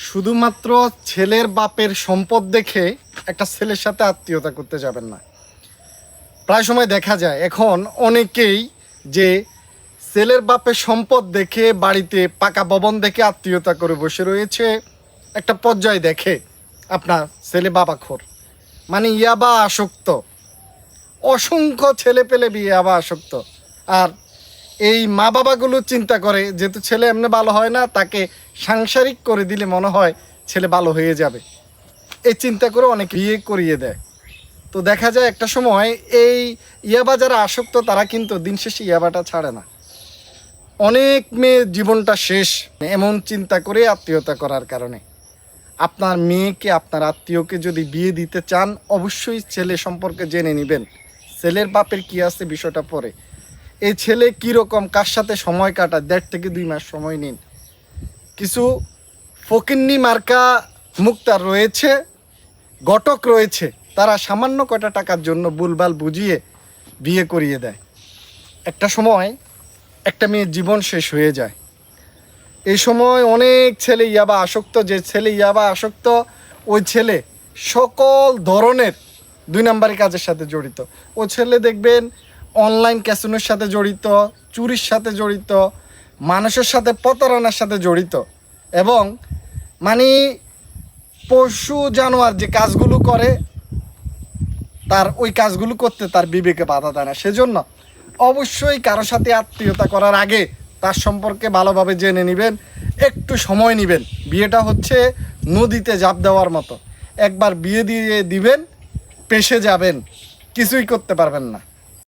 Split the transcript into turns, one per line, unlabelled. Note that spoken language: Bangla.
শুধুমাত্র ছেলের বাপের সম্পদ দেখে একটা ছেলের সাথে আত্মীয়তা করতে যাবেন না। প্রায় সময় দেখা যায় এখন অনেকেই যে ছেলের বাপের সম্পদ দেখে বাড়িতে পাকা ভবন দেখে আত্মীয়তা করে বসে রয়েছে। একটা পর্যায়ে দেখে আপনার ছেলে বাবাখোর, মানে ইয়াবা আসক্ত, অসংখ্য ছেলে পেলে ইয়াবা আসক্ত। আর এই মা বাবাগুলো চিন্তা করে যেহেতু ছেলে এমনি ভালো হয় না, তাকে সাংসারিক করে দিলে মনে হয় ছেলে ভালো হয়ে যাবে, এই চিন্তা করে অনেক বিয়ে করিয়ে দেয়। তো দেখা যায় একটা সময় এই ইয়াবা যারা আসক্ত তারা কিন্তু দিন শেষে ইয়াবাটা ছাড়ে না। অনেক মেয়ে জীবনটা শেষ এমন চিন্তা করে আত্মীয়তা করার কারণে। আপনার মেয়েকে আপনার আত্মীয়কে যদি বিয়ে দিতে চান অবশ্যই ছেলে সম্পর্কে জেনে নেবেন, ছেলের বাপের কি আছে বিষয়টা পরে। এই ছেলে কীরকম, কার সাথে সময় কাটায়, 1.5 থেকে 2 মাস সময় নিন। কিছু ফকিন্নি মার্কা মুক্তার রয়েছে, ঘটক রয়েছে, তারা সামান্য কয়টা টাকার জন্য ভুলভাল বুঝিয়ে বিয়ে করিয়ে দেয়। একটা সময় একটা মেয়ের জীবন শেষ হয়ে যায়। এই সময় অনেক ছেলে ইয়াবা আসক্ত, যে ছেলে ইয়াবা আসক্ত ওই ছেলে সকল ধরনের 2 নম্বরী কাজের সাথে জড়িত। ওই ছেলে দেখবেন অনলাইন ক্যাসিনোর সাথে জড়িত, চুরির সাথে জড়িত, মানুষের সাথে প্রতারণার সাথে জড়িত, এবং মানে পশু জানোয়ার যে কাজগুলো করে তার ওই কাজগুলো করতে তার বিবেকে বাধা দেয় না। সেজন্য অবশ্যই কারো সাথে আত্মীয়তা করার আগে তার সম্পর্কে ভালোভাবে জেনে নেবেন, একটু সময় নেবেন। বিয়েটা হচ্ছে নদীতে ঝাঁপ দেওয়ার মতো, একবার বিয়ে দিয়ে দিবেন, পেশে যাবেন, কিছুই করতে পারবেন না।